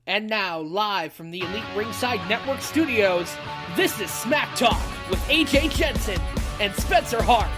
And now, live from the Elite Ringside Network studios, this is Smack Talk with AJ Jensen and Spencer Hart.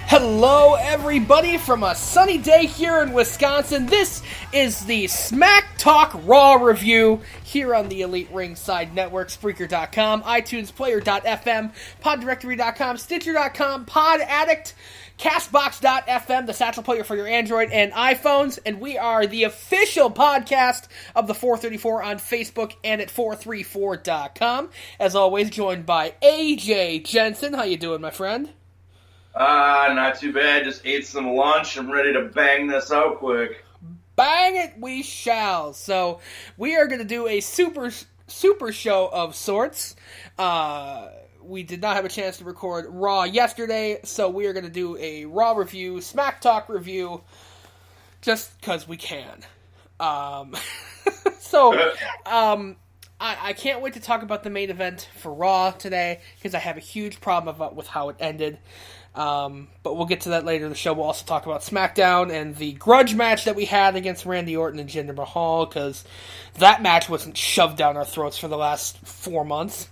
Hello, everybody, from a sunny day here in Wisconsin. This is the Smack Talk Raw review here on the Elite Ringside Network, Spreaker.com, iTunes, Player.fm, PodDirectory.com, Stitcher.com, Pod Addict, Castbox.fm, the satchel player for your Android and iPhones, and we are the official podcast of the 434 on Facebook and at 434.com. As always, joined by AJ Jensen. How you doing, my friend? Not too bad. Just ate some lunch. I'm ready to bang this out quick. Bang it we shall. So, we are going to do a super show of sorts. We did not have a chance to record Raw yesterday, so we are going to do a Raw review, Smack Talk review, just because we can. I can't wait to talk about the main event for Raw today, because I have a huge problem with how it ended. But we'll get to that later in the show. We'll also talk about SmackDown and the grudge match that we had against Randy Orton and Jinder Mahal, because that match wasn't shoved down our throats for the last 4 months.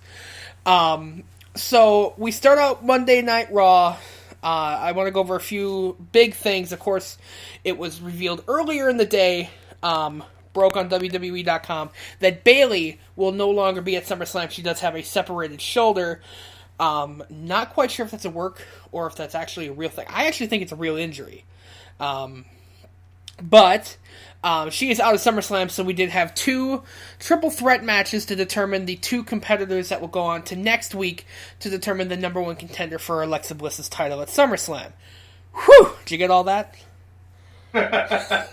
So we start out Monday Night Raw. I want to go over a few big things. Of course, it was revealed earlier in the day, broke on WWE.com, that Bayley will no longer be at SummerSlam. She does have a separated shoulder. Not quite sure if that's a work or if that's actually a real thing. I actually think it's a real injury. But she is out of SummerSlam, so we did have 2 triple threat matches to determine the 2 competitors that will go on to next week to determine the number 1 contender for Alexa Bliss's title at SummerSlam. Whew! Did you get all that? Yeah,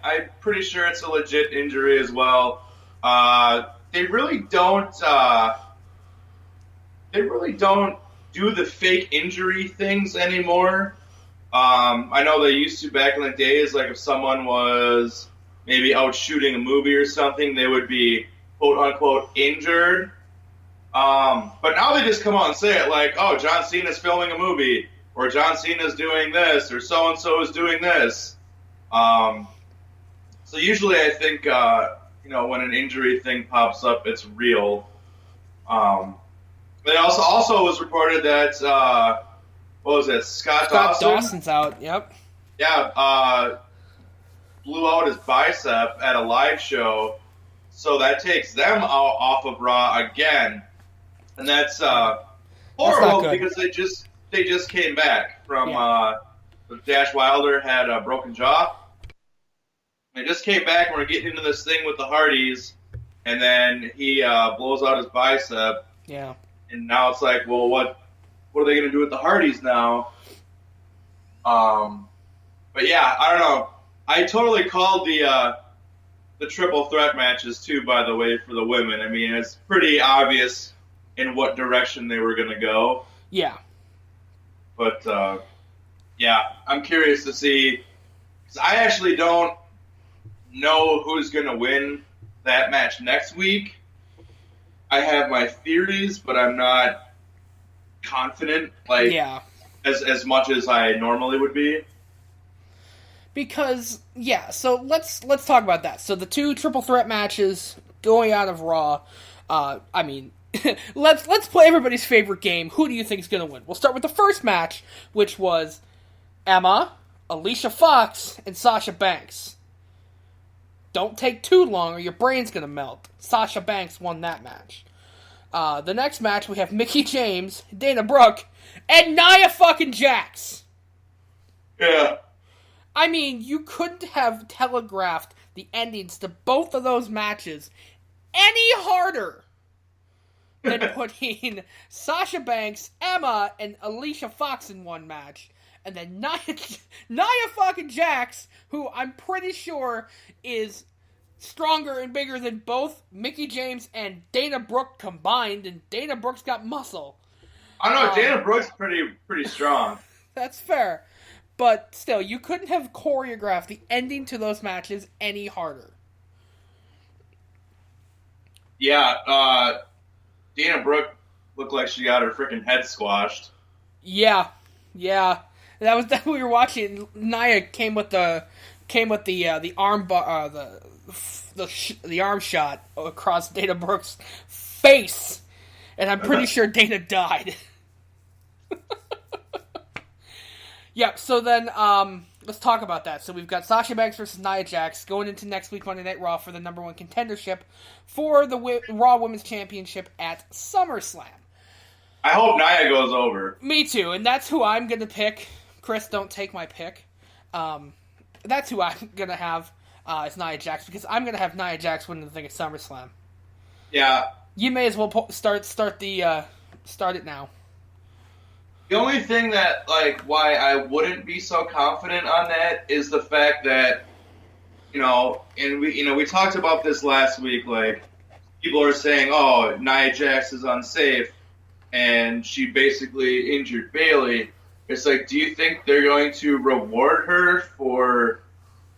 I'm pretty sure it's a legit injury as well. They really don't do the fake injury things anymore. I know they used to back in the days, like if someone was maybe out shooting a movie or something, they would be quote unquote injured. But now they just come out and say it like, oh, John Cena's filming a movie, or John Cena's doing this, or so and so is doing this. So usually I think when an injury thing pops up, it's real. It also was reported that, Scott Dawson's out, yep. Yeah, blew out his bicep at a live show, so that takes them off of Raw again. And that's horrible because they just came back from, Dash Wilder had a broken jaw. They just came back and we're getting into this thing with the Hardys, and then he blows out his bicep. Yeah. And now it's like, well, what are they going to do with the Hardys now? But yeah, I don't know. I totally called the triple threat matches too, by the way, for the women. I mean, it's pretty obvious in what direction they were going to go. Yeah. But I'm curious to see, because I actually don't know who's going to win that match next week. I have my theories, but I'm not confident, as much as I normally would be. Because, so let's talk about that. So the 2 triple threat matches going out of Raw, let's play everybody's favorite game. Who do you think is going to win? We'll start with the first match, which was Emma, Alicia Fox, and Sasha Banks. Don't take too long or your brain's going to melt. Sasha Banks won that match. The next match, we have Mickie James, Dana Brooke, and Nia fucking Jax. Yeah. I mean, you couldn't have telegraphed the endings to both of those matches any harder than putting Sasha Banks, Emma, and Alicia Fox in one match. And then Nia fucking Jax, who I'm pretty sure is stronger and bigger than both Mickie James and Dana Brooke combined, and Dana Brooke's got muscle. I don't know, Dana Brooke's pretty strong. That's fair. But still, you couldn't have choreographed the ending to those matches any harder. Yeah, Dana Brooke looked like she got her freaking head squashed. Yeah. That was that we were watching. Nia came with the arm the arm shot across Dana Brooke's face, and I'm pretty sure Dana died. Yeah, so then let's talk about that. So we've got Sasha Banks versus Nia Jax going into next week Monday Night Raw for the number 1 contendership for the Raw Women's Championship at SummerSlam. I hope Nia goes over. Me too, and that's who I'm going to pick. Chris, don't take my pick. That's who I'm going to have is Nia Jax, because I'm going to have Nia Jax win the thing at SummerSlam. Yeah. You may as well start it now. The only thing that, why I wouldn't be so confident on that is the fact that, and we talked about this last week, people are saying, oh, Nia Jax is unsafe, and she basically injured Bayley. It's do you think they're going to reward her for,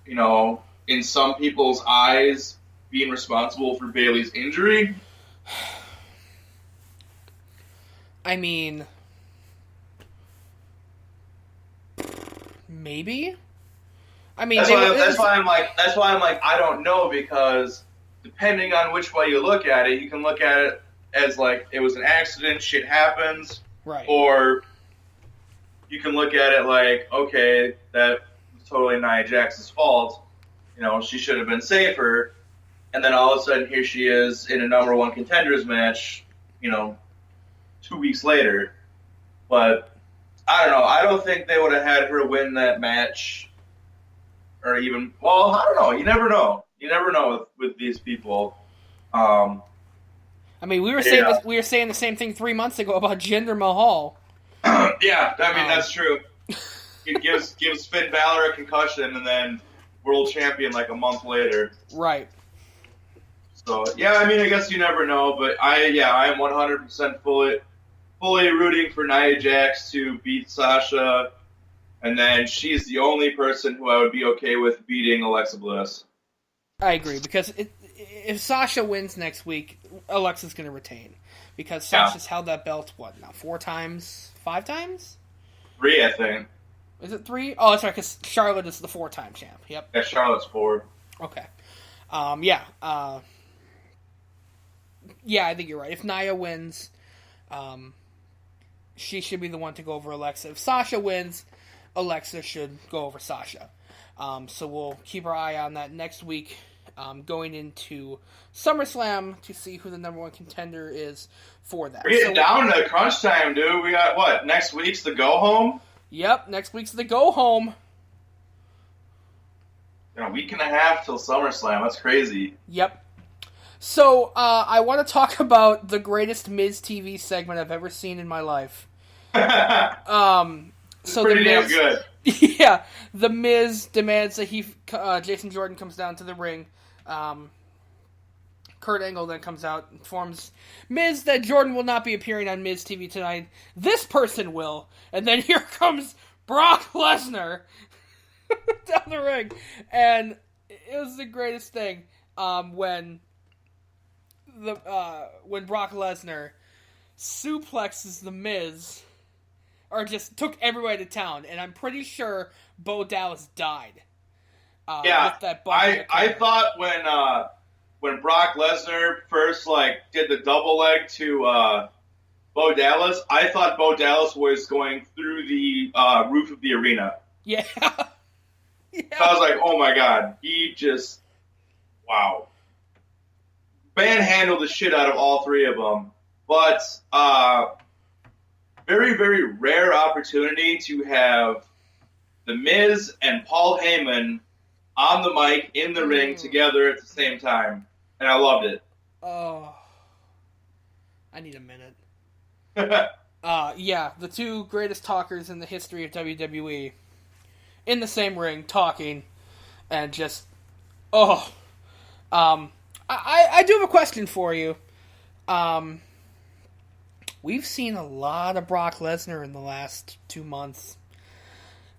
in some people's eyes, being responsible for Bayley's injury? I mean, maybe. I mean, that's why I'm like, I don't know, because depending on which way you look at it, you can look at it as it was an accident, shit happens, right? Or you can look at it okay, that was totally Nia Jax's fault. She should have been safer, and then all of a sudden here she is in a number 1 contenders match, 2 weeks later. But I don't know. I don't think they would have had her win that match, or even, well, I don't know. You never know. You never know with these people. I mean, we were saying the same thing 3 months ago about Jinder Mahal. Yeah, I mean, that's true. It gives Finn Balor a concussion, and then world champion a month later. Right. So, yeah, I mean, I guess you never know, but I am 100% fully rooting for Nia Jax to beat Sasha, and then she's the only person who I would be okay with beating Alexa Bliss. I agree, because if Sasha wins next week, Alexa's going to retain. Because Sasha's held that belt, 4 times? 5 times? 3, I think. Is it 3? Oh, that's right, because Charlotte is the 4-time champ. Yep. Yeah, Charlotte's 4. Okay. Yeah, I think you're right. If Nia wins, she should be the one to go over Alexa. If Sasha wins, Alexa should go over Sasha. So we'll keep our eye on that next week, going into SummerSlam to see who the number 1 contender is for that. We're getting down to crunch time, dude. We got, what, next week's the go-home? Yep, next week's the go-home. A week and a half till SummerSlam. That's crazy. Yep. So, I want to talk about the greatest Miz TV segment I've ever seen in my life. So pretty damn good. Yeah, the Miz demands that Jason Jordan comes down to the ring. Kurt Angle then comes out and informs Miz that Jordan will not be appearing on Miz TV tonight. This person will. And then here comes Brock Lesnar down the ring. And it was the greatest thing when Brock Lesnar suplexes the Miz, or just took everybody to town, and I'm pretty sure Bo Dallas died. With that I thought when Brock Lesnar first did the double leg to Bo Dallas, I thought Bo Dallas was going through the roof of the arena. Yeah. So I was like, oh my god, wow. Manhandled the shit out of all 3 of them. But very, very rare opportunity to have The Miz and Paul Heyman on the mic in the ring together at the same time. And I loved it. Oh. I need a minute. Yeah, the 2 greatest talkers in the history of WWE in the same ring talking, and just, I do have a question for you. We've seen a lot of Brock Lesnar in the last 2 months.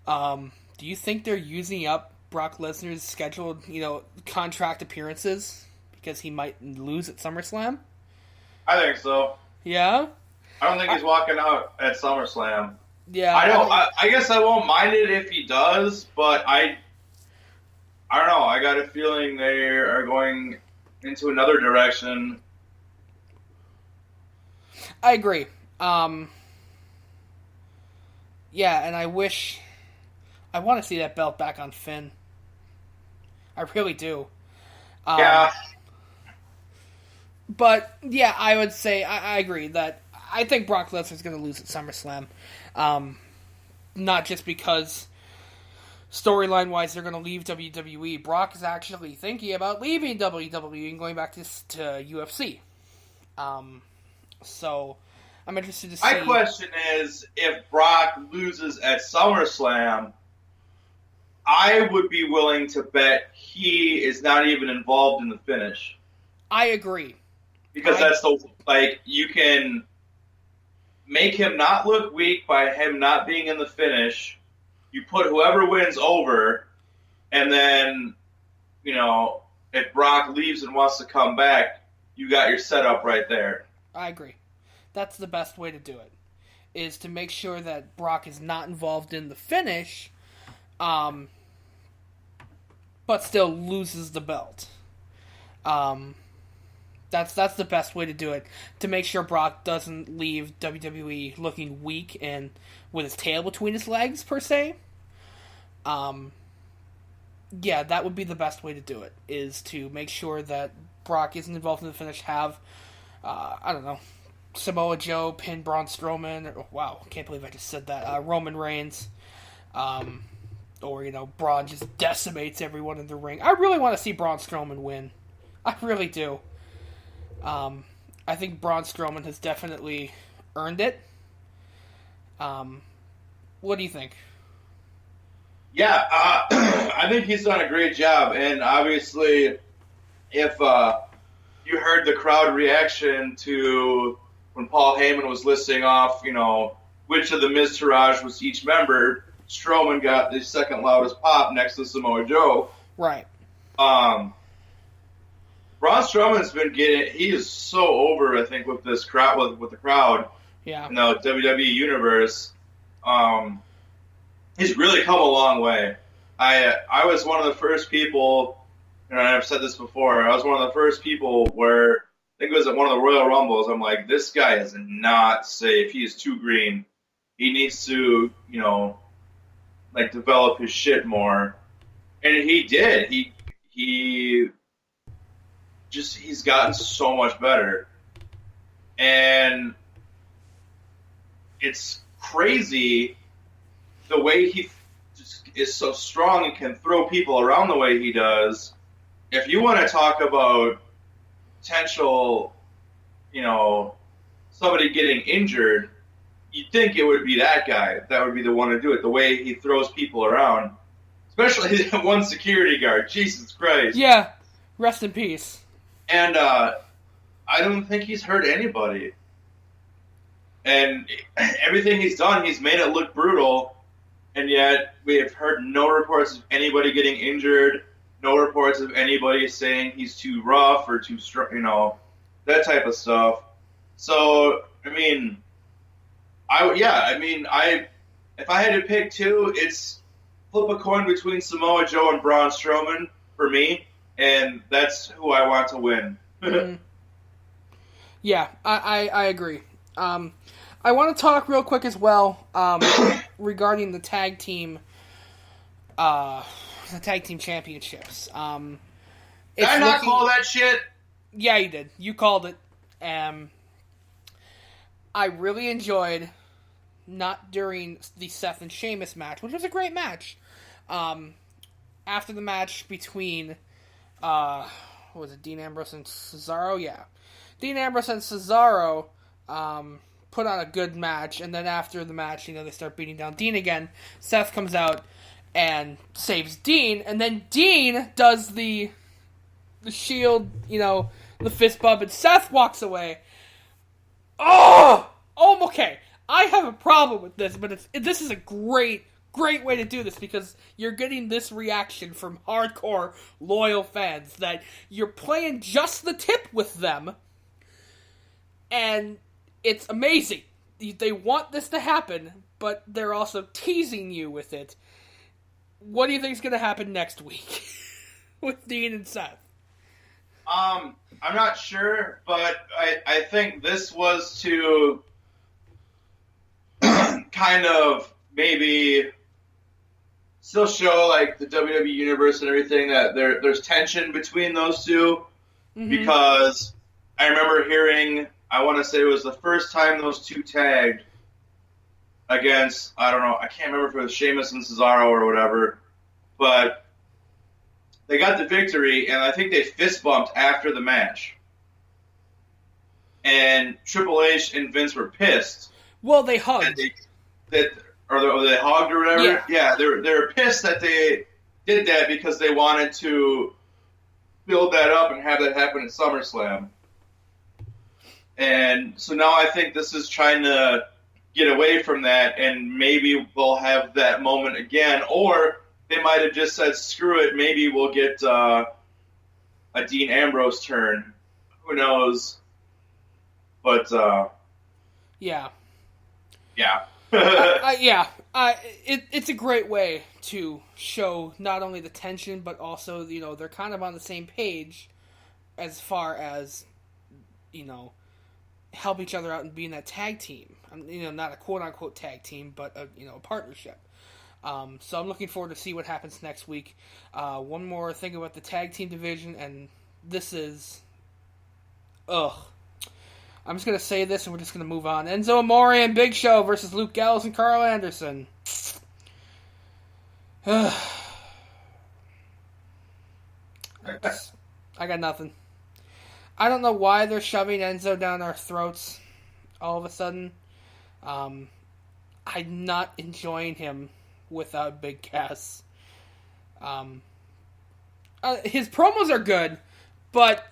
Do you think they're using up Brock Lesnar's scheduled, contract appearances because he might lose at SummerSlam? I think so. Yeah? I don't think he's walking out at SummerSlam. Yeah. I guess I won't mind it if he does, but I don't know. I got a feeling they are going into another direction. I agree. Yeah, and I want to see that belt back on Finn. I really do. Yeah. But, yeah, I would say, I agree that I think Brock Lesnar's going to lose at SummerSlam. Not just because storyline-wise they're going to leave WWE. Brock is actually thinking about leaving WWE and going back to UFC. So, I'm interested to see. My question is, if Brock loses at SummerSlam, I would be willing to bet he is not even involved in the finish. I agree. Because you can make him not look weak by him not being in the finish. You put whoever wins over, and then, if Brock leaves and wants to come back, you got your setup right there. I agree. That's the best way to do it, is to make sure that Brock is not involved in the finish, but still loses the belt. That's the best way to do it, to make sure Brock doesn't leave WWE looking weak and with his tail between his legs, per se. Yeah, that would be the best way to do it, is to make sure that Brock isn't involved in the finish, have, Samoa Joe pin Braun Strowman, wow, can't believe I just said that, Roman Reigns, or, Braun just decimates everyone in the ring. I really want to see Braun Strowman win. I really do. I think Braun Strowman has definitely earned it. What do you think? Yeah, I think he's done a great job, and obviously, if you heard the crowd reaction to when Paul Heyman was listing off, which of the Miztourage was each member, Strowman got the second loudest pop next to Samoa Joe. Right. Braun Strowman's been he is so over, I think, with this crowd, with the crowd. Yeah. In the WWE universe. He's really come a long way. I was one of the first people, and I've said this before, I was one of the first people where, I think it was at one of the Royal Rumbles, I'm like, this guy is not safe. He is too green. He needs to, develop his shit more. And he did. He's gotten so much better. And it's crazy the way he just is so strong and can throw people around the way he does. If you want to talk about potential, somebody getting injured, you'd think it would be that guy. That would be the one to do it, the way he throws people around. Especially one security guard. Jesus Christ. Yeah. Rest in peace. And I don't think he's hurt anybody. And everything he's done, he's made it look brutal. And yet we have heard no reports of anybody getting injured. No reports of anybody saying he's too rough or too strong, that type of stuff. So, if I had to pick two, it's flip a coin between Samoa Joe and Braun Strowman for me, and that's who I want to win. Yeah, I agree. I want to talk real quick as well regarding the tag team championships. Did I not call that shit? Yeah, you did. You called it. I really enjoyed, not during the Seth and Sheamus match, which was a great match. After the match between, what was it, Dean Ambrose and Cesaro? Yeah. Dean Ambrose and Cesaro put on a good match, and then after the match, they start beating down Dean again. Seth comes out and saves Dean, and then Dean does the the Shield, the fist bump, and Seth walks away. Oh, okay. I have a problem with this, but this is a great way to do this because you're getting this reaction from hardcore loyal fans that you're playing just the tip with them, and it's amazing. They want this to happen, but they're also teasing you with it. What do you think is going to happen next week with Dean and Seth? I'm not sure, but I think this was to kind of maybe still show like the WWE universe and everything that there's tension between those two, because I remember hearing, I want to say it was the first time those two tagged against, I don't know, I can't remember if it was Sheamus and Cesaro or whatever, but they got the victory, and I think they fist bumped after the match. And Triple H and Vince were pissed. Well, they hugged. They hugged or whatever. Yeah, they were pissed that they did that because they wanted to build that up and have that happen at SummerSlam. And so now I think this is trying to get away from that, and maybe we'll have that moment again, or they might have just said, screw it, maybe we'll get a Dean Ambrose turn. Who knows? But, yeah. Yeah. It's a great way to show not only the tension, but also, they're kind of on the same page as far as, help each other out and being that tag team. Not a quote-unquote tag team, but a partnership. So I'm looking forward to see what happens next week. One more thing about the tag team division, and this is... I'm just going to say this and we're just going to move on. Enzo Amore and Big Show versus Luke Gallows and Carl Anderson. I got nothing. I don't know why they're shoving Enzo down our throats all of a sudden. I'm not enjoying him without Big Cass. His promos are good, but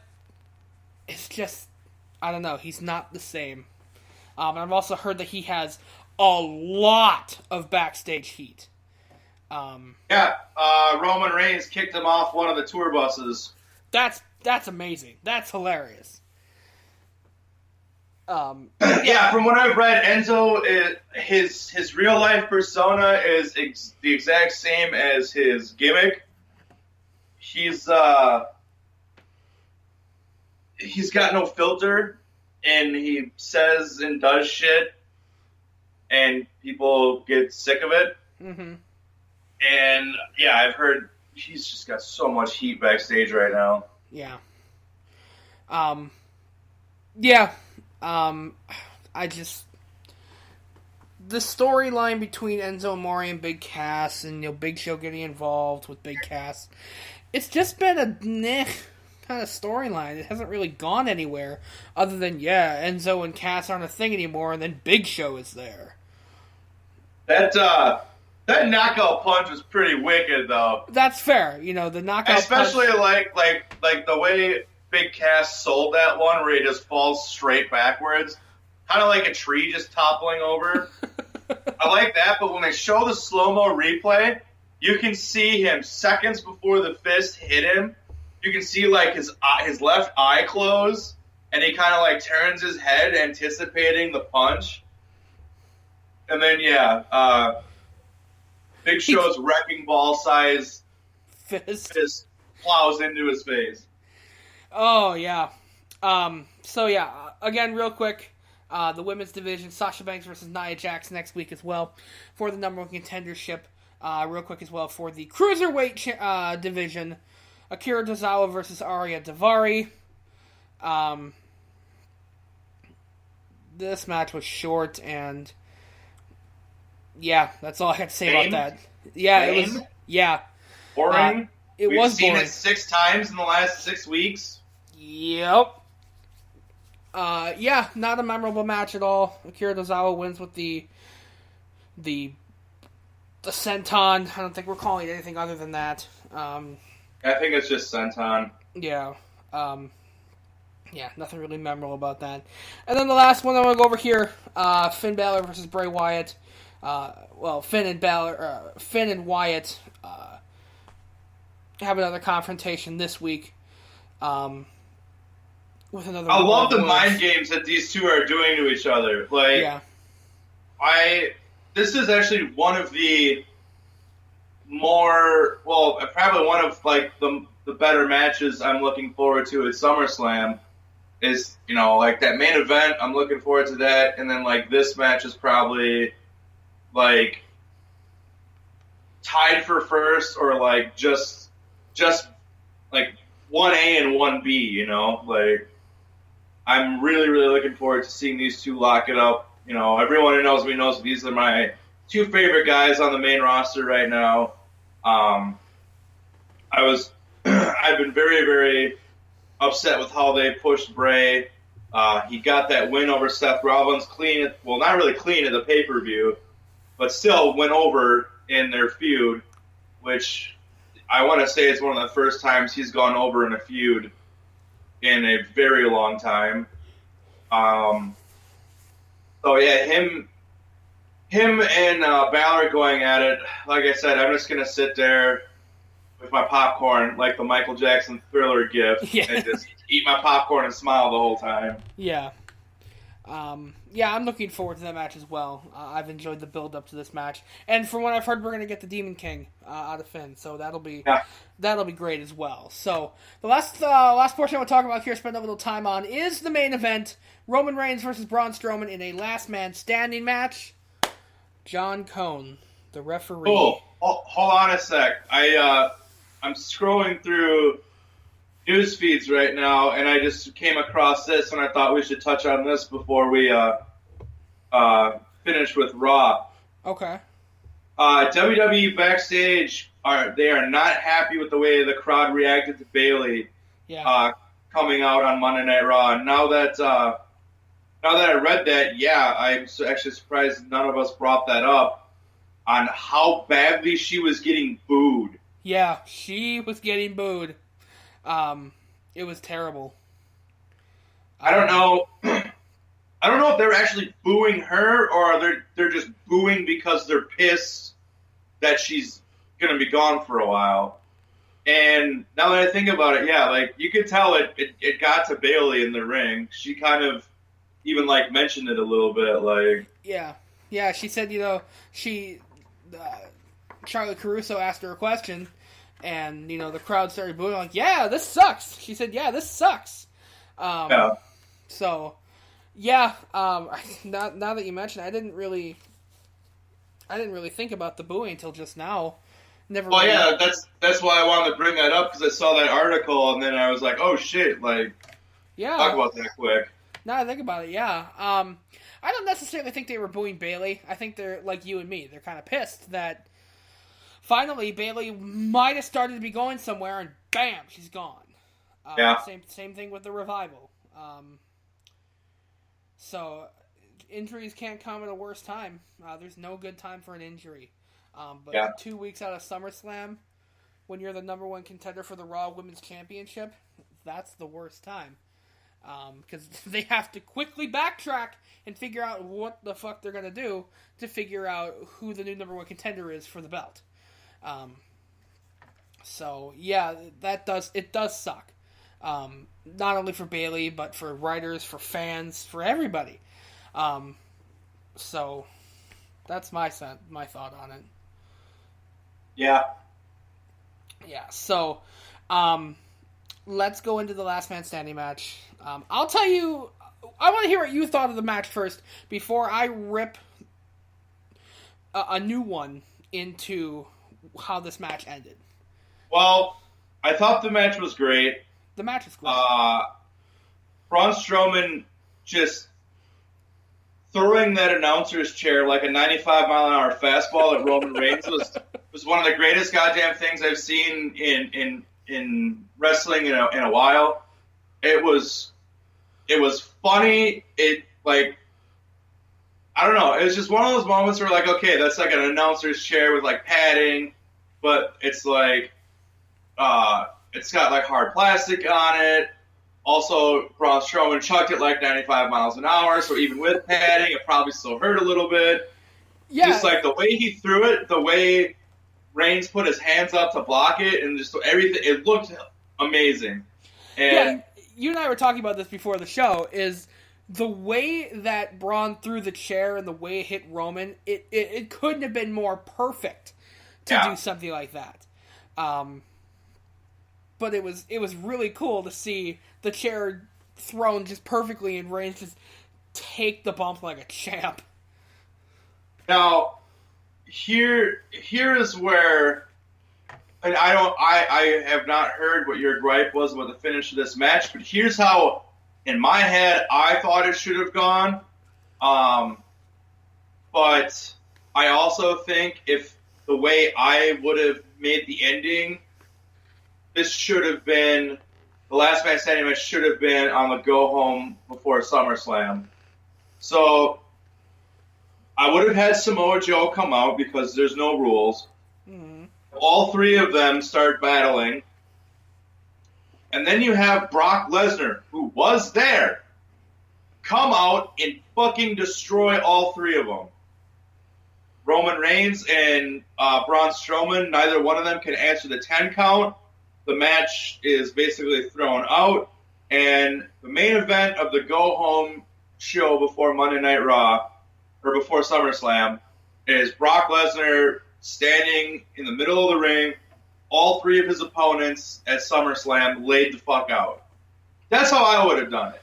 it's just, I don't know, he's not the same. And I've also heard that he has a lot of backstage heat. Roman Reigns kicked him off one of the tour buses. That's amazing. That's hilarious. From what I've read, Enzo, his real life persona is the exact same as his gimmick. He's got no filter, and he says and does shit, and people get sick of it. Mm-hmm. And I've heard he's just got so much heat backstage right now. Yeah. The storyline between Enzo Amore and Big Cass, and Big Show getting involved with Big Cass, it's just been a kind of storyline. It hasn't really gone anywhere other than Enzo and Cass aren't a thing anymore, and then Big Show is there. That knockout punch was pretty wicked, though. That's fair, the knockout especially punch. like the way Big Cass sold that one, where he just falls straight backwards, kind of like a tree just toppling over. I like that, but when they show the slow-mo replay, you can see him seconds before the fist hit him. You can see like his left eye close, and he kind of like turns his head, anticipating the punch. And then Big Show's wrecking ball size fist plows into his face. Oh yeah. Again, real quick, the women's division: Sasha Banks versus Nia Jax next week as well for the number one contendership. Real quick as well for the cruiserweight division: Akira Tozawa versus Arya Daivari. This match was short, and that's all I have to say about that. It was. Boring. We've seen boring. it 6 times in the last 6 weeks. Yep. Not a memorable match at all. Akira Tozawa wins with the senton. I don't think we're calling it anything other than that. I think it's just senton. Yeah. Yeah, nothing really memorable about that. And then the last one I'm going to go over here, Finn Balor versus Bray Wyatt. Finn and Wyatt have another confrontation this week. With another. I love the mind games that these two are doing to each other. Like, yeah. This is actually one of the probably one of like the better matches I'm looking forward to at SummerSlam. Is, like that main event, I'm looking forward to that, and then like this match is probably like tied for first, or like just like 1A and 1B, like I'm really, really looking forward to seeing these two lock it up. Everyone who knows me knows these are my two favorite guys on the main roster right now. I've been very, very upset with how they pushed Bray. He got that win over Seth Rollins not really clean at the pay-per-view, but still went over in their feud, which I want to say is one of the first times he's gone over in a feud in a very long time. So yeah, him and Balor going at it. Like I said, I'm just gonna sit there with my popcorn, like the Michael Jackson Thriller gift, and just eat my popcorn and smile the whole time. Yeah. I'm looking forward to that match as well. I've enjoyed the build up to this match, and from what I've heard, we're going to get the Demon King out of Finn, so that'll be great as well. So the last portion I want to talk about here, spend a little time on, is the main event: Roman Reigns versus Braun Strowman in a last man standing match. John Cone, the referee. Oh, hold on a sec. I'm scrolling through news feeds right now, and I just came across this, and I thought we should touch on this before we finish with Raw. Okay. WWE backstage they are not happy with the way the crowd reacted to Bayley coming out on Monday Night Raw. And now that I read that, I'm actually surprised none of us brought that up on how badly she was getting booed. Yeah, she was getting booed. It was terrible. I don't know. I don't know if they're actually booing her, or they're just booing because they're pissed that she's gonna be gone for a while. And now that I think about it, like you could tell it got to Bayley in the ring. She kind of even like mentioned it a little bit, like she said Charlotte Caruso asked her a question. And, the crowd started booing, like, yeah, this sucks. She said, yeah, this sucks. So, now that you mention it, I didn't really think about the booing until just now. That's why I wanted to bring that up, because I saw that article, and then I was like, oh, shit, like, talk about that quick. Now I think about it, yeah. I don't necessarily think they were booing Bayley. I think they're, like you and me, they're kind of pissed that finally, Bayley might have started to be going somewhere, and bam, she's gone. Same thing with the Revival. So, injuries can't come at a worse time. There's no good time for an injury. But 2 weeks out of SummerSlam, when you're the number one contender for the Raw Women's Championship, that's the worst time. Because they have to quickly backtrack and figure out what the fuck they're going to do to figure out who the new number one contender is for the belt. It does suck. Not only for Bayley, but for writers, for fans, for everybody. So that's my thought on it. Yeah. Yeah. So, let's go into the last man standing match. I'll tell you, I want to hear what you thought of the match first before I rip a new one into how this match ended. Well, I thought the match was great. The match was great. Braun Strowman just throwing that announcer's chair like a 95-mile-an-hour fastball at Roman Reigns was one of the greatest goddamn things I've seen in wrestling in a while. It was funny. I don't know. It was just one of those moments where, like, okay, that's like an announcer's chair with, like, padding, but it's like, it's got like hard plastic on it. Also, Braun Strowman chucked it like 95 miles an hour, so even with padding, it probably still hurt a little bit. Yeah. Just like the way he threw it, the way Reigns put his hands up to block it, and just everything, it looked amazing. And you and I were talking about this before the show, is the way that Braun threw the chair and the way it hit Roman, it couldn't have been more perfect to do something like that. But it was really cool to see the chair thrown just perfectly and Reigns just take the bump like a champ. Now, here is where, and I have not heard what your gripe was about the finish of this match, but here's how, in my head, I thought it should have gone. But I also think if the way I would have made the ending, this should have been, the last man standing match should have been on the go home before SummerSlam. So I would have had Samoa Joe come out because there's no rules. Mm-hmm. All three of them start battling. And then you have Brock Lesnar, who was there, come out and fucking destroy all three of them. Roman Reigns and Braun Strowman, neither one of them can answer the 10 count. The match is basically thrown out. And the main event of the go-home show before Monday Night Raw, or before SummerSlam, is Brock Lesnar standing in the middle of the ring. All three of his opponents at SummerSlam laid the fuck out. That's how I would have done it.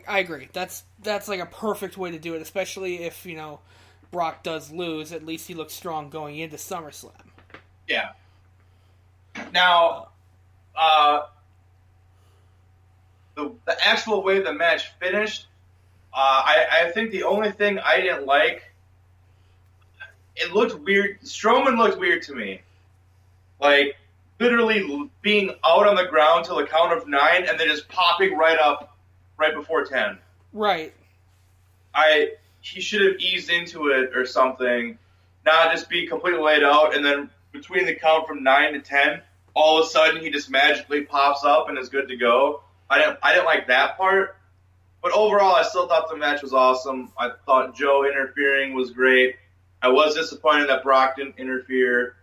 I agree. That's like a perfect way to do it, especially if, Brock does lose. At least he looks strong going into SummerSlam. Yeah. Now, the actual way the match finished, I think the only thing I didn't like, it looked weird. Strowman looked weird to me. Like, literally being out on the ground till the count of 9 and then just popping right up right before 10. Right. He should have eased into it or something, not just be completely laid out, and then between the count from 9 to 10, all of a sudden he just magically pops up and is good to go. I didn't like that part. But overall, I still thought the match was awesome. I thought Joe interfering was great. I was disappointed that Brock didn't interfere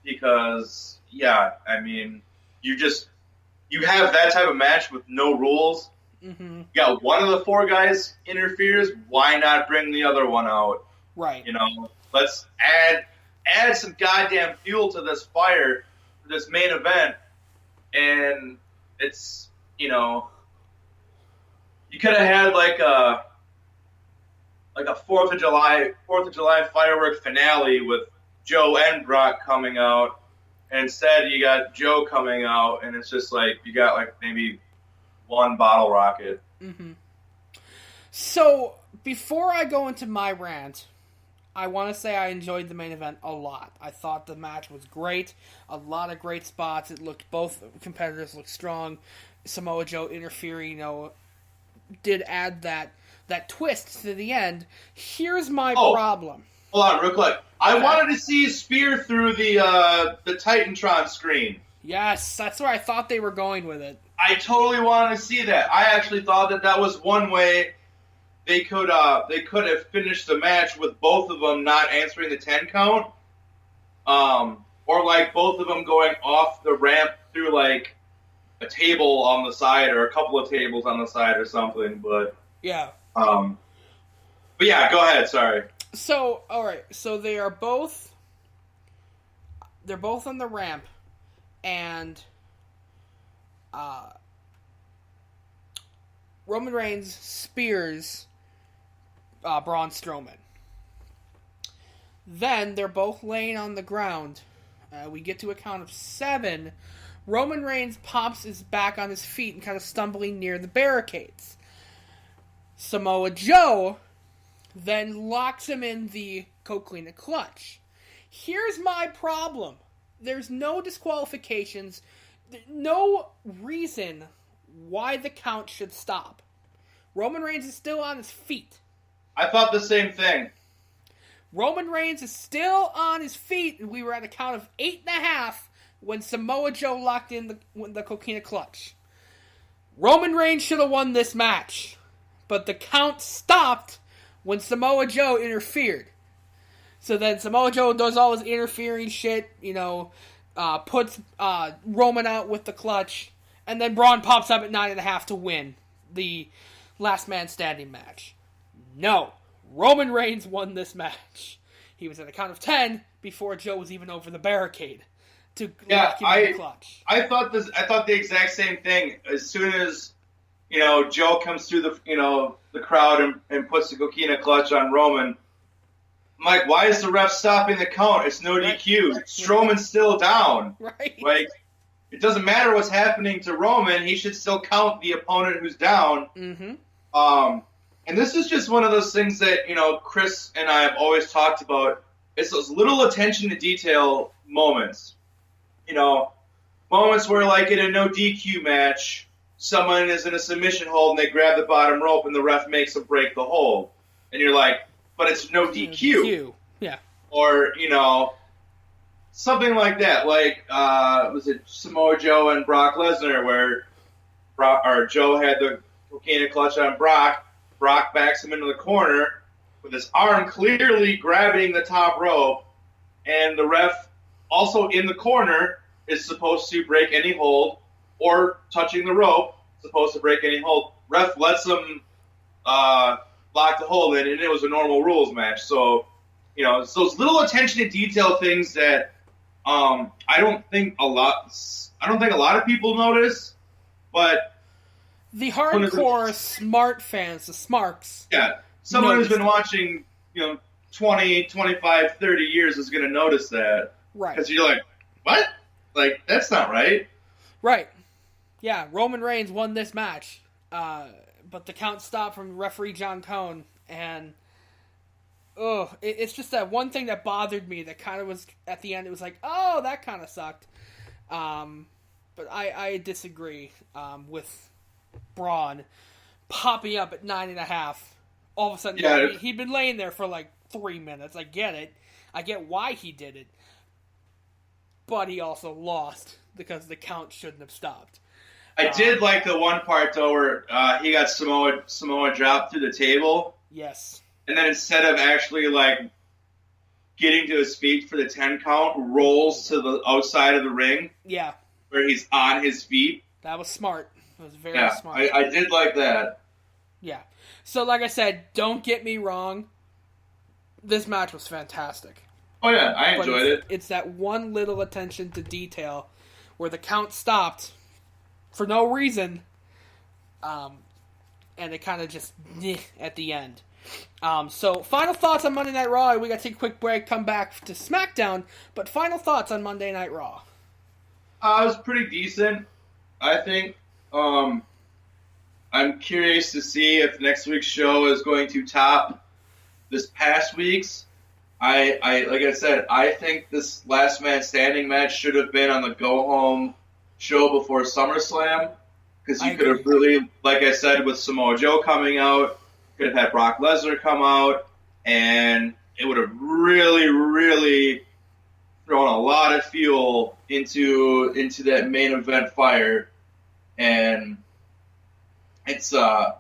because, you have that type of match with no rules. Mm-hmm. Yeah, one of the four guys interferes. Why not bring the other one out? Right. Let's add some goddamn fuel to this fire for this main event. And it's, you could have had like a 4th of July firework finale with Joe and Brock coming out. And instead, you got Joe coming out, and it's just like you got like maybe one bottle rocket. Mm-hmm. So before I go into my rant, I want to say I enjoyed the main event a lot. I thought the match was great. A lot of great spots. Both competitors looked strong. Samoa Joe interfering, did add that twist to the end. Here's my problem. Hold on, real quick. I wanted to see a spear through the Titantron screen. Yes, that's where I thought they were going with it. I totally wanted to see that. I actually thought that was one way they could have finished the match with both of them not answering the 10 count, or like both of them going off the ramp through like a table on the side or a couple of tables on the side or something. But yeah. But yeah, go ahead. Sorry. So all right. So they're both on the ramp, and Roman Reigns spears Braun Strowman. Then they're both laying on the ground. We get to a count of 7. Roman Reigns pops his back on his feet and kind of stumbling near the barricades. Samoa Joe then locks him in the Coquina clutch. Here's my problem. There's no disqualifications. No reason why the count should stop. Roman Reigns is still on his feet. I thought the same thing. Roman Reigns is still on his feet, and we were at a count of 8.5. when Samoa Joe locked in the Coquina Clutch. Roman Reigns should have won this match, but the count stopped when Samoa Joe interfered. So then Samoa Joe does all his interfering shit, puts Roman out with the clutch, and then Braun pops up at 9.5 to win the last man standing match. No, Roman Reigns won this match. He was at a count of 10 before Joe was even over the barricade to lock him in the clutch. I thought the exact same thing. As soon as Joe comes through the crowd and puts the Coquina Clutch on Roman, I'm like, why is the ref stopping the count? It's no DQ. Right. Strowman's still down. Right. Like, it doesn't matter what's happening to Roman. He should still count the opponent who's down. Mm-hmm. And this is just one of those things that, Chris and I have always talked about. It's those little attention to detail moments. Moments where, like, in a no DQ match, someone is in a submission hold and they grab the bottom rope and the ref makes them break the hold. And you're like, but it's no DQ. Yeah. Or, something like that. Like, was it Samoa Joe and Brock Lesnar where Joe had the Coquina Clutch on Brock. Brock backs him into the corner with his arm clearly grabbing the top rope, and the ref, also in the corner, is supposed to break any hold, or touching the rope, supposed to break any hold. Ref lets him lock the hold in, and it was a normal rules match. So, it's those little attention to detail things that I don't think a lot of people notice, but the hardcore smart fans, the smarks. Yeah, someone who's been watching, 20, 25, 30 years is going to notice that. Right. Because you're like, what? Like, that's not right. Right. Yeah, Roman Reigns won this match. But the count stopped from referee John Cone. And, it's just that one thing that bothered me that kind of was, at the end, it was like, oh, that kind of sucked. But I disagree with Braun popping up at 9.5. All of a sudden, he'd been laying there for like 3 minutes. I get it. I get why he did it. But he also lost because the count shouldn't have stopped. I did like the one part, though, where he got Samoa dropped through the table. Yes. And then instead of actually, like, getting to his feet for the 10 count, rolls to the outside of the ring. Yeah. Where he's on his feet. That was smart. It was very smart. I did like that. Yeah. So, like I said, don't get me wrong. This match was fantastic. Oh, yeah. I enjoyed it. It's that one little attention to detail where the count stopped for no reason. And it kind of just at the end. So, final thoughts on Monday Night Raw. We got to take a quick break, come back to SmackDown. But final thoughts on Monday Night Raw. It was pretty decent, I think. I'm curious to see if next week's show is going to top this past week's. Like I said, I think this last man standing match should have been on the go home show before SummerSlam, because you could have really, like I said, with Samoa Joe coming out, could have had Brock Lesnar come out, and it would have really, really thrown a lot of fuel into that main event fire. And it's so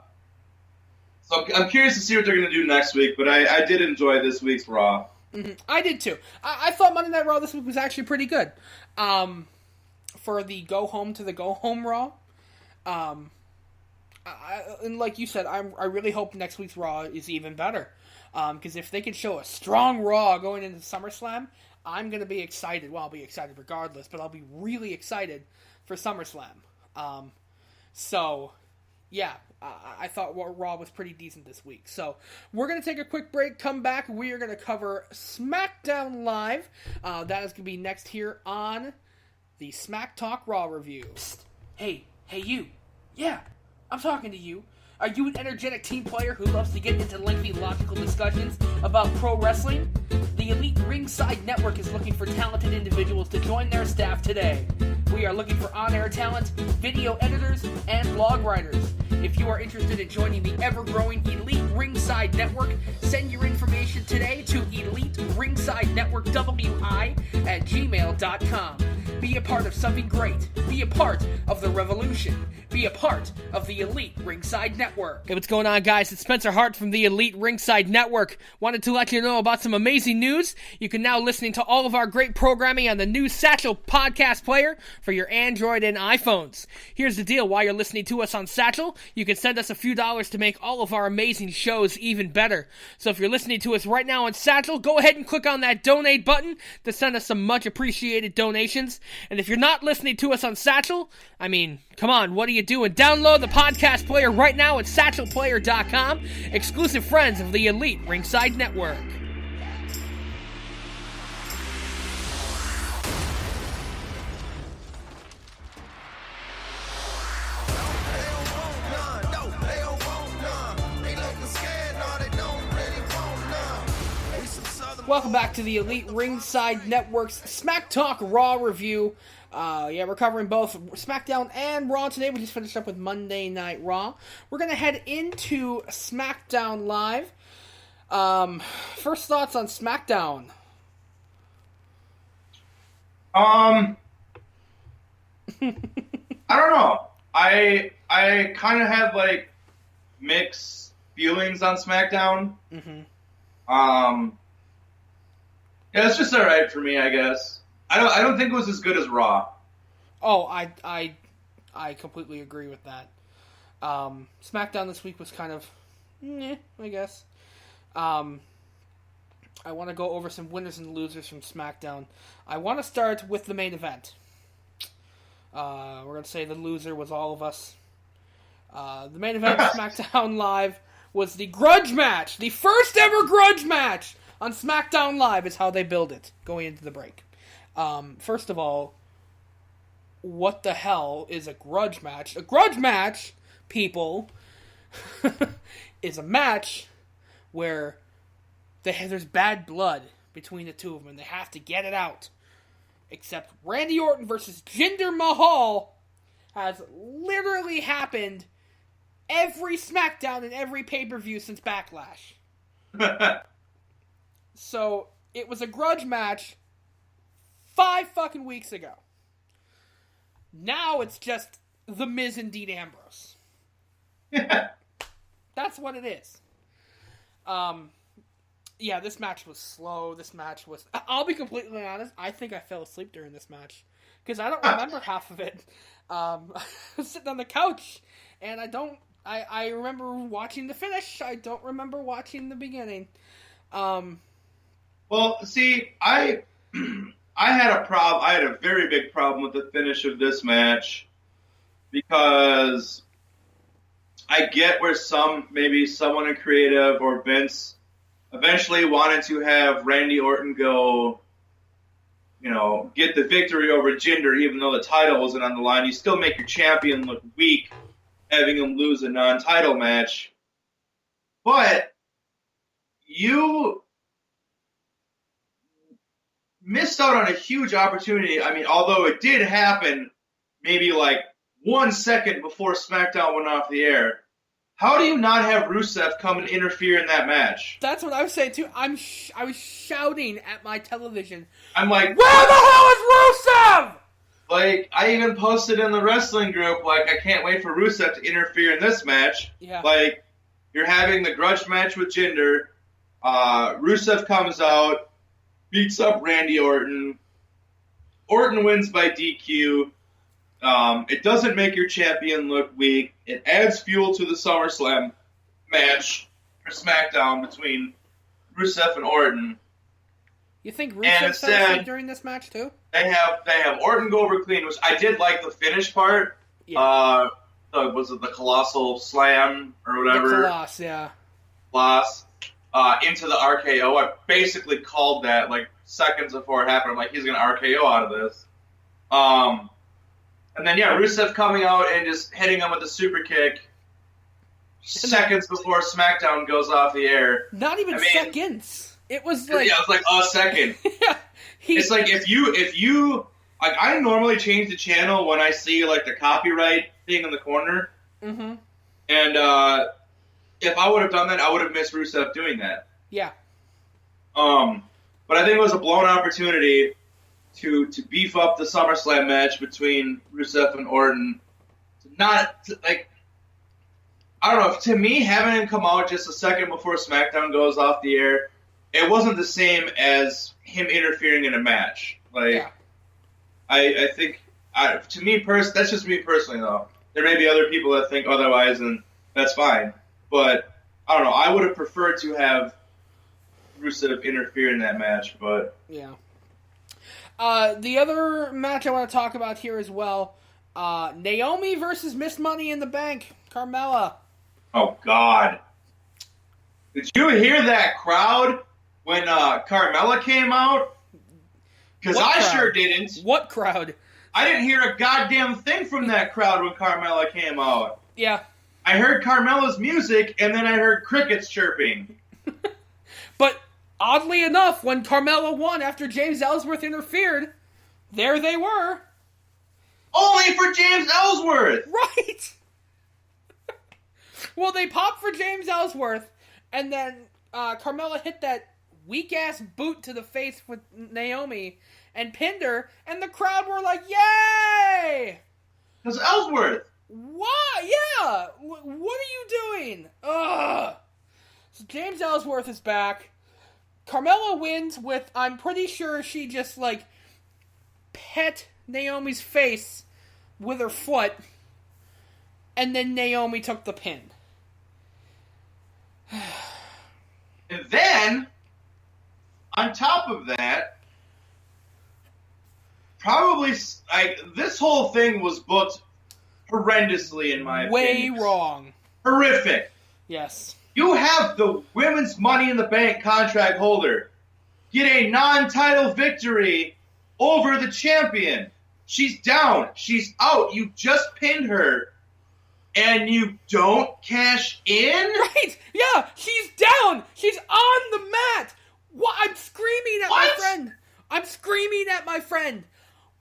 I'm curious to see what they're going to do next week, but I did enjoy this week's Raw. Mm-hmm. I did too. I thought Monday Night Raw this week was actually pretty good. For the go home to the go home Raw. And like you said, I really hope next week's Raw is even better. Because if they can show a strong Raw going into SummerSlam, I'm going to be excited. Well, I'll be excited regardless, but I'll be really excited for SummerSlam. So, yeah, I thought Raw was pretty decent this week. So, we're going to take a quick break, come back. We are going to cover SmackDown Live. That is going to be next here on the Smack Talk Raw review. Psst. Hey, you. Yeah, I'm talking to you. Are you an energetic team player who loves to get into lengthy, logical discussions about pro wrestling? The Elite Ringside Network is looking for talented individuals to join their staff today. We are looking for on-air talent, video editors, and blog writers. If you are interested in joining the ever-growing Elite Ringside Network, send your information today to EliteRingsideNetworkWI@gmail.com. Be a part of something great. Be a part of the revolution. Be a part of the Elite Ringside Network. Hey, what's going on, guys? It's Spencer Hart from the Elite Ringside Network. Wanted to let you know about some amazing news. You can now listen to all of our great programming on the new Satchel podcast player for your Android and iPhones. Here's the deal. While you're listening to us on Satchel, you can send us a few dollars to make all of our amazing shows even better. So if you're listening to us right now on Satchel, go ahead and click on that donate button to send us some much appreciated donations. And if you're not listening to us on Satchel, I mean, come on, what are you doing? Download the podcast player right now at satchelplayer.com. Exclusive friends of the Elite Ringside Network. Welcome back to the Elite Ringside Network's Smack Talk Raw review. We're covering both SmackDown and Raw today. We just finished up with Monday Night Raw. We're going to head into SmackDown Live. First thoughts on SmackDown? I don't know. I kind of have, like, mixed feelings on SmackDown. Mm-hmm. Yeah, it's just alright for me, I guess. I don't think it was as good as Raw. Oh, I completely agree with that. SmackDown this week was kind of, I guess. I want to go over some winners and losers from SmackDown. I want to start with the main event. We're going to say the loser was all of us. The main event of SmackDown Live was the grudge match. The first ever grudge match on SmackDown Live is how they build it going into the break. First of all, what the hell is a grudge match? A grudge match, people, is a match where there's bad blood between the two of them and they have to get it out. Except Randy Orton versus Jinder Mahal has literally happened every SmackDown and every pay-per-view since Backlash. So, it was a grudge match 5 fucking weeks ago. Now it's just The Miz and Dean Ambrose. That's what it is. This match was slow. This match was... I'll be completely honest, I think I fell asleep during this match. Because I don't remember half of it. I was sitting on the couch, and I remember watching the finish. I don't remember watching the beginning. Well, see, I had a very big problem with the finish of this match because I get where maybe someone in creative or Vince eventually wanted to have Randy Orton go, get the victory over Jinder, even though the title wasn't on the line. You still make your champion look weak, having him lose a non-title match. But you missed out on a huge opportunity. I mean, although it did happen maybe like 1 second before SmackDown went off the air, how do you not have Rusev come and interfere in that match? That's what I was saying too. I was shouting at my television. I'm like, where the hell is Rusev? Like, I even posted in the wrestling group, like, I can't wait for Rusev to interfere in this match. Yeah. Like, you're having the grudge match with Jinder. Rusev comes out, beats up Randy Orton. Orton wins by DQ. It doesn't make your champion look weak. It adds fuel to the SummerSlam match for SmackDown between Rusev and Orton. You think Rusev fell during this match too? They have Orton go over clean, which I did like the finish part. Yeah. Was it the Colossal Slam or whatever? The Coloss, yeah. Coloss. Into the RKO. I basically called that like seconds before it happened. I'm like, he's going to RKO out of this. And then, Rusev coming out and just hitting him with the super kick seconds before SmackDown goes off the air. Not even seconds. It was like... Yeah, it was like a second. Yeah. It's like if you... Like, I normally change the channel when I see, like, the copyright thing in the corner. Mm-hmm. And, if I would have done that, I would have missed Rusev doing that. Yeah. But I think it was a blown opportunity to beef up the SummerSlam match between Rusev and Orton. I don't know. To me, having him come out just a second before SmackDown goes off the air, it wasn't the same as him interfering in a match. I think, to me, that's just me personally, though. There may be other people that think otherwise, and that's fine. But, I don't know. I would have preferred to have Rusev interfere in that match, but... Yeah. The other match I want to talk about here as well, Naomi versus Miss Money in the Bank, Carmella. Oh, God. Did you hear that crowd when Carmella came out? Because I sure didn't. What crowd? I didn't hear a goddamn thing from that crowd when Carmella came out. Yeah. I heard Carmella's music, and then I heard crickets chirping. But oddly enough, when Carmella won after James Ellsworth interfered, there they were. Only for James Ellsworth! Right! Well, they popped for James Ellsworth, and then Carmella hit that weak-ass boot to the face with Naomi and pinned her, and the crowd were like, yay! Because Ellsworth! Why? Yeah! What are you doing? Ugh! So James Ellsworth is back. Carmella wins with, I'm pretty sure she just, pet Naomi's face with her foot, and then Naomi took the pin. And then, on top of that, probably, this whole thing was booked horrendously, in my opinion. Way wrong. Horrific. Yes. You have the Women's Money in the Bank contract holder get a non-title victory over the champion. She's down. She's out. You just pinned her. And you don't cash in? Right! Yeah, she's down! She's on the mat! What? I'm screaming at my friend! I'm screaming at my friend!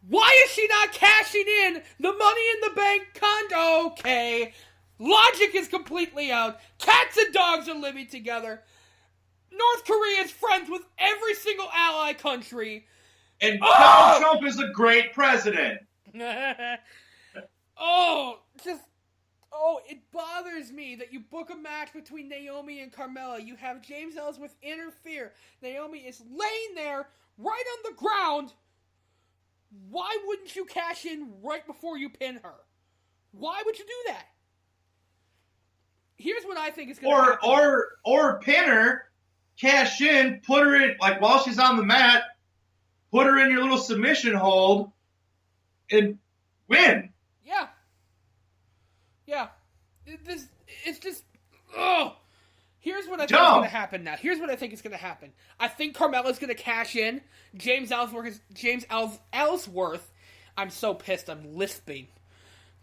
Why is she not cashing in the Money in the Bank condo? Okay, logic is completely out. Cats and dogs are living together. North Korea is friends with every single ally country. And Donald Trump is a great president. It bothers me that you book a match between Naomi and Carmella. You have James Ellsworth interfere. Naomi is laying there, right on the ground. Why wouldn't you cash in right before you pin her? Why would you do that? Here's what I think is going to happen. Or pin her, cash in, put her in, while she's on the mat, put her in your little submission hold, and win. Yeah. Yeah. It's just, Here's what I think is going to happen now. Here's what I think is going to happen. I think Carmella's going to cash in. James Ellsworth. I'm so pissed. I'm lisping.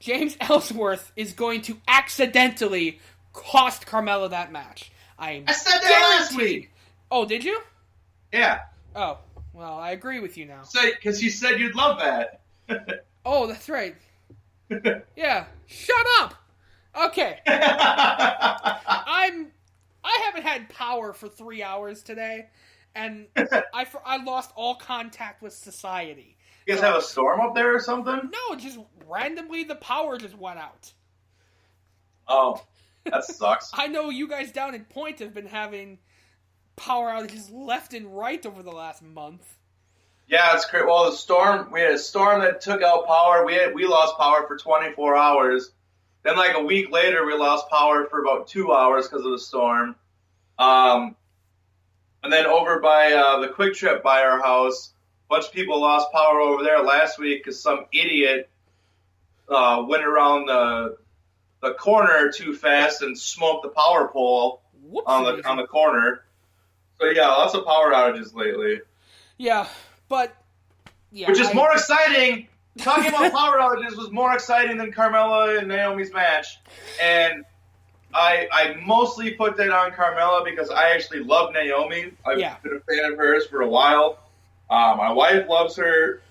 James Ellsworth is going to accidentally cost Carmella that match. I said that last week. Oh, did you? Yeah. Oh, well, I agree with you now. Because you said you'd love that. Oh, that's right. Yeah. Shut up. Okay. I haven't had power for 3 hours today, and I lost all contact with society. You guys have a storm up there or something? No, just randomly the power just went out. Oh, that sucks. I know you guys down in Point have been having power outages left and right over the last month. Yeah, it's great. Well, we had a storm that took out power. We lost power for 24 hours. Then, a week later, we lost power for about 2 hours because of the storm. And then over by the Quick Trip by our house, a bunch of people lost power over there last week because some idiot went around the corner too fast and smoked the power pole on the corner. So, yeah, lots of power outages lately. Yeah, but... yeah, which is more exciting... Talking about power outages was more exciting than Carmella and Naomi's match. And I mostly put that on Carmella because I actually love Naomi. I've been a fan of hers for a while. My wife loves her.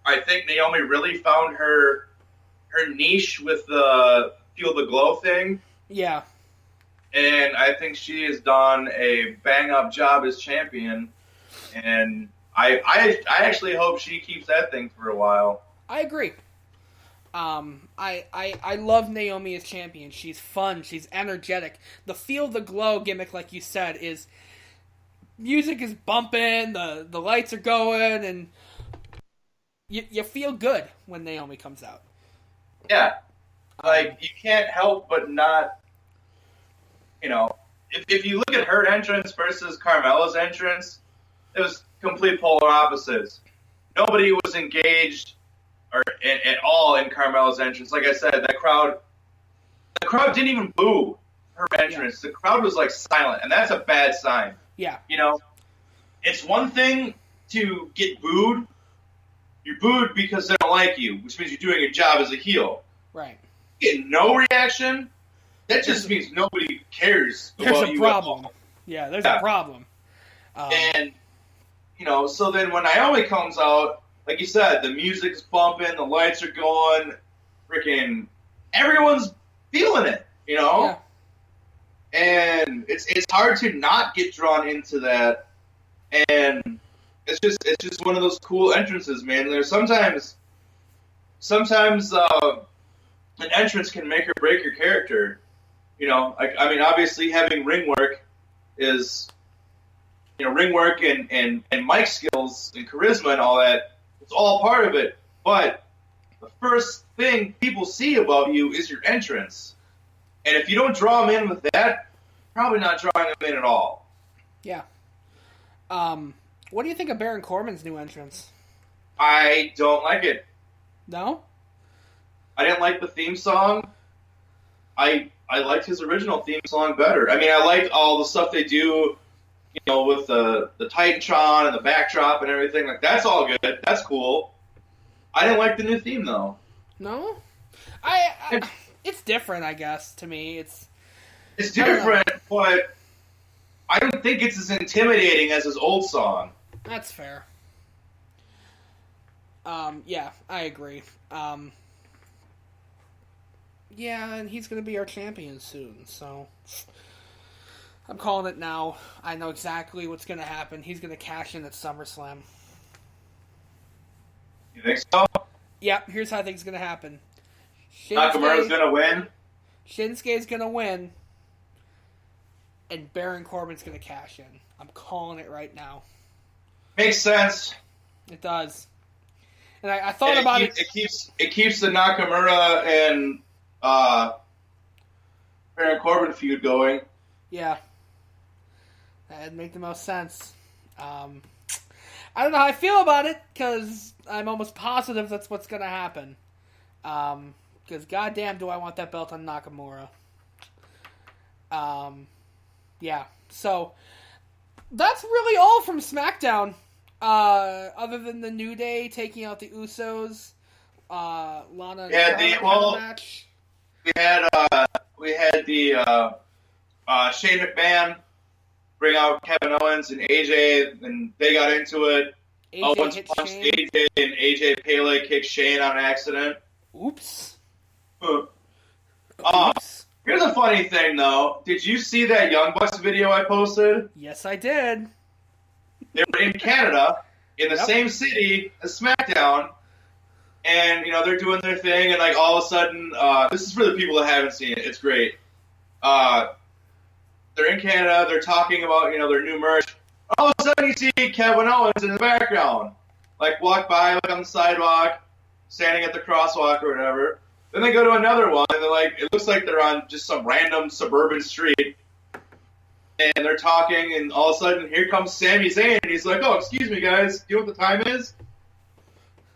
I think Naomi really found her niche with the Feel the Glow thing. Yeah. And I think she has done a bang-up job as champion. And I actually hope she keeps that thing for a while. I agree. I love Naomi as champion. She's fun. She's energetic. The Feel the Glow gimmick, like you said, is music is bumping, the lights are going, and you feel good when Naomi comes out. Yeah. Like, you can't help but not, if you look at her entrance versus Carmella's entrance, it was complete polar opposites. Nobody was engaged or at all in Carmella's entrance. Like I said, the crowd didn't even boo her entrance. Yeah. The crowd was like silent, and that's a bad sign. Yeah. It's one thing to get booed. You're booed because they don't like you, which means you're doing your job as a heel. Right. You get no reaction. That just means nobody cares about you. There's a problem. Yeah, there's a problem. And so then when Naomi comes out, like you said, the music's bumping, the lights are going, freaking everyone's feeling it, Yeah. And it's hard to not get drawn into that. And it's just one of those cool entrances, man. There's sometimes an entrance can make or break your character. Obviously having ring work is, ring work and mic skills and charisma and all that. It's all part of it. But the first thing people see about you is your entrance. And if you don't draw them in with that, probably not drawing them in at all. Yeah. What do you think of Baron Corbin's new entrance? I don't like it. No? I didn't like the theme song. I liked his original theme song better. I mean, I liked all the stuff they do, with the Titantron and the backdrop and everything. Like, that's all good. That's cool. I didn't like the new theme, though. No? It's different, I guess, to me. It's different, but I don't think it's as intimidating as his old song. That's fair. Yeah, I agree. Yeah, and he's going to be our champion soon, so I'm calling it now. I know exactly what's going to happen. He's going to cash in at SummerSlam. You think so? Yep, here's how I think it's going to happen. Nakamura's going to win? Shinsuke's going to win, and Baron Corbin's going to cash in. I'm calling it right now. Makes sense. It does. And I thought about it. It keeps the Nakamura and Baron Corbin feud going. Yeah. That'd make the most sense. I don't know how I feel about it, because I'm almost positive that's what's going to happen. Because goddamn do I want that belt on Nakamura. Yeah. So, that's really all from SmackDown. Other than the New Day taking out the Usos, Lana and Charlotte match. We had the Shane McMahon bring out Kevin Owens and AJ, and they got into it. Owens punched AJ, and AJ Pele kicked Shane on accident. Oops. Here's a funny thing, though. Did you see that Young Bucks video I posted? Yes, I did. They were in Canada, in the same city as SmackDown, and, they're doing their thing, and, all of a sudden, this is for the people that haven't seen it. It's great. They're in Canada, they're talking about, their new merch. All of a sudden, you see Kevin Owens in the background, walk by, on the sidewalk, standing at the crosswalk or whatever. Then they go to another one, and it looks like they're on just some random suburban street. And they're talking, and all of a sudden, here comes Sami Zayn, and he's like, "Oh, excuse me, guys, do you know what the time is?"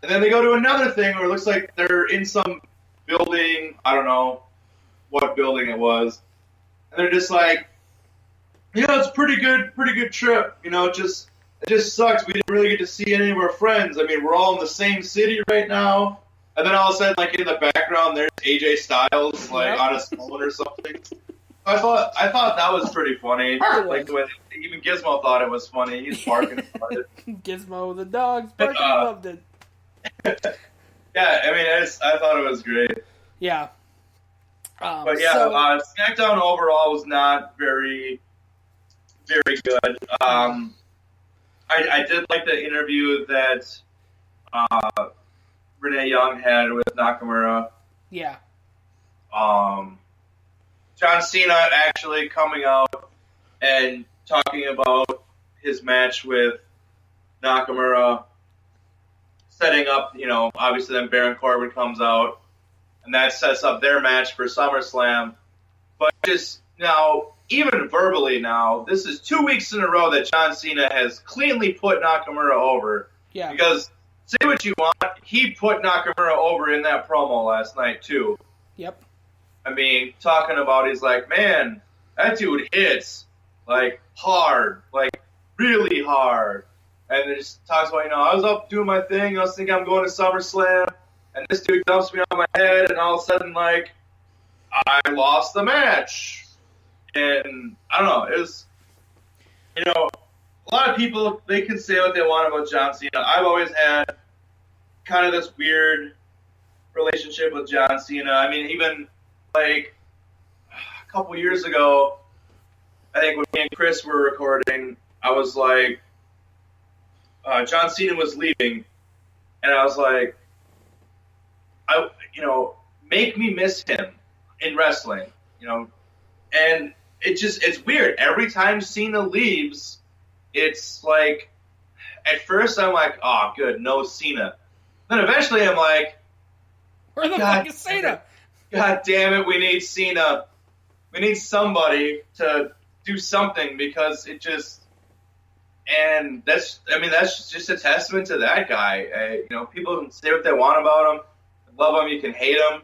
And then they go to another thing where it looks like they're in some building, I don't know what building it was, and they're just like, it's a pretty good trip, it just sucks, we didn't really get to see any of our friends, I mean, we're all in the same city right now, and then all of a sudden, in the background, there's AJ Styles, on his phone or something. I thought that was pretty funny. The way even Gizmo thought it was funny. He's barking about it. Gizmo the dog's barking. Loved it. Yeah, I mean, I thought it was great. Yeah. But yeah, SmackDown overall was not very, very good. I I did like the interview that Renee Young had with Nakamura. Yeah. John Cena actually coming out and talking about his match with Nakamura, setting up, obviously then Baron Corbin comes out, and that sets up their match for SummerSlam. But just now, even verbally now, this is 2 weeks in a row that John Cena has cleanly put Nakamura over. Yeah. Because, say what you want, he put Nakamura over in that promo last night, too. Yep. I mean, talking about, he's like, man, that dude hits, like, hard, like, really hard. And it just talks about, I was up doing my thing, I was thinking I'm going to SummerSlam, and this dude dumps me on my head, and all of a sudden, like, I lost the match. And, I don't know, it was, a lot of people, they can say what they want about John Cena. I've always had kind of this weird relationship with John Cena. I mean, even, like, a couple years ago, I think when me and Chris were recording, I was like, John Cena was leaving, and I was like, make me miss him in wrestling, and it's weird. Every time Cena leaves, it's like, at first I'm like, oh, good, no Cena. Then eventually I'm like, where the fuck is Cena? God damn it, we need Cena. We need somebody to do something, because it just, and that's just a testament to that guy. People can say what they want about him. Love him, you can hate him.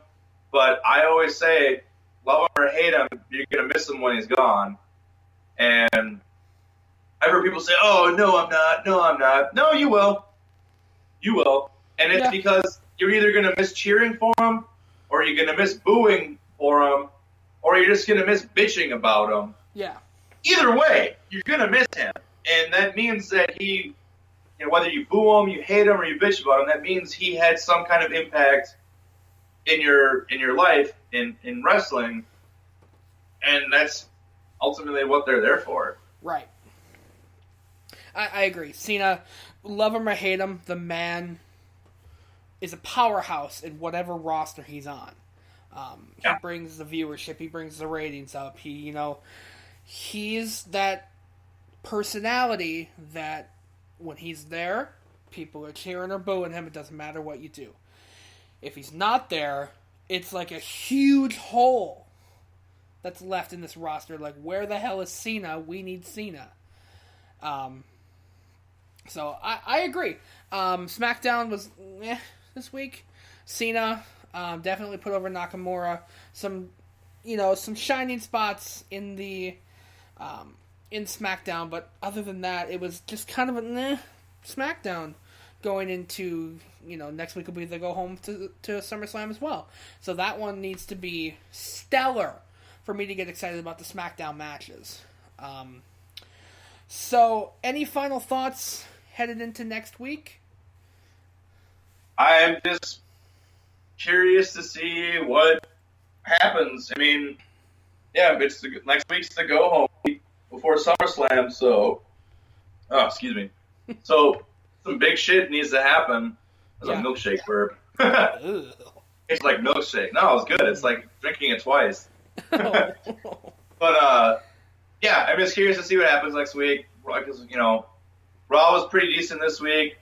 But I always say, love him or hate him, you're going to miss him when he's gone. And I've heard people say, oh, no, I'm not. No, I'm not. No, you will. You will. And it's because you're either going to miss cheering for him, or you're going to miss booing for him, or you're just going to miss bitching about him. Yeah. Either way, you're going to miss him. And that means that he, whether you boo him, you hate him, or you bitch about him, that means he had some kind of impact in your life, in wrestling. And that's ultimately what they're there for. Right. I agree. Cena, love him or hate him, the man is a powerhouse in whatever roster he's on. He brings the viewership, he brings the ratings up. He's that personality that when he's there, people are cheering or booing him. It doesn't matter what you do. If he's not there, it's like a huge hole that's left in this roster. Like, where the hell is Cena? We need Cena. So I agree. SmackDown was this week. Cena definitely put over Nakamura. Some shining spots in the in SmackDown, but other than that, it was just kind of a SmackDown going into, next week will be the go home to SummerSlam as well. So that one needs to be stellar for me to get excited about the SmackDown matches. So any final thoughts headed into next week? I'm just curious to see what happens. I mean, it's next week's the go home week before SummerSlam, so excuse me. So some big shit needs to happen. That's a milkshake burp. It's like milkshake. No, it's good. It's like drinking it twice. But I'm just curious to see what happens next week. Because Raw was pretty decent this week.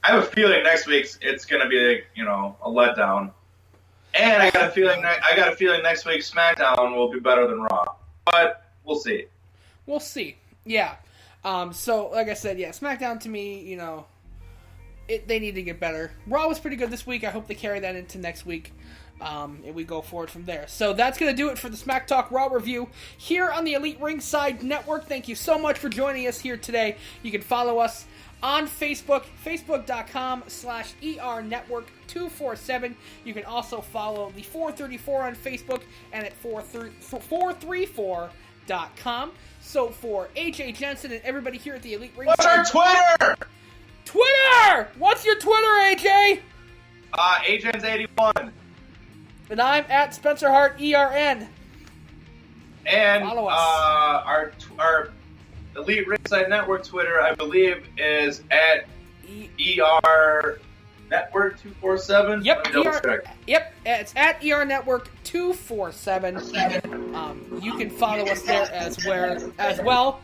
I have a feeling next week's it's going to be a letdown. And I got a feeling next week's SmackDown will be better than Raw. But we'll see. We'll see. Yeah. So like I said, SmackDown to me, they need to get better. Raw was pretty good this week. I hope they carry that into next week. And we go forward from there. So that's going to do it for the Smack Talk Raw review here on the Elite Ringside Network. Thank you so much for joining us here today. You can follow us on Facebook, facebook.com/ERNetwork247. You can also follow the 434 on Facebook and at 434.com. So for AJ Jensen and everybody here at the Elite Ringside... What's our Twitter? Twitter! What's your Twitter, AJ? Agents81. And I'm at Spencer Hart, ERN. And follow us. Our Elite Ringside Network Twitter, I believe, is at ER Network 247. Yep, it's at ER Network 247. You can follow us there as well.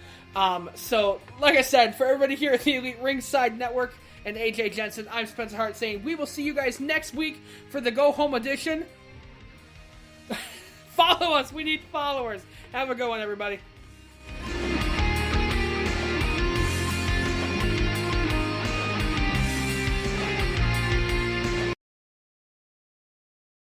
So, like I said, for everybody here at the Elite Ringside Network and AJ Jensen, I'm Spencer Hart saying we will see you guys next week for the Go Home edition. Follow us. We need followers. Have a good one, everybody.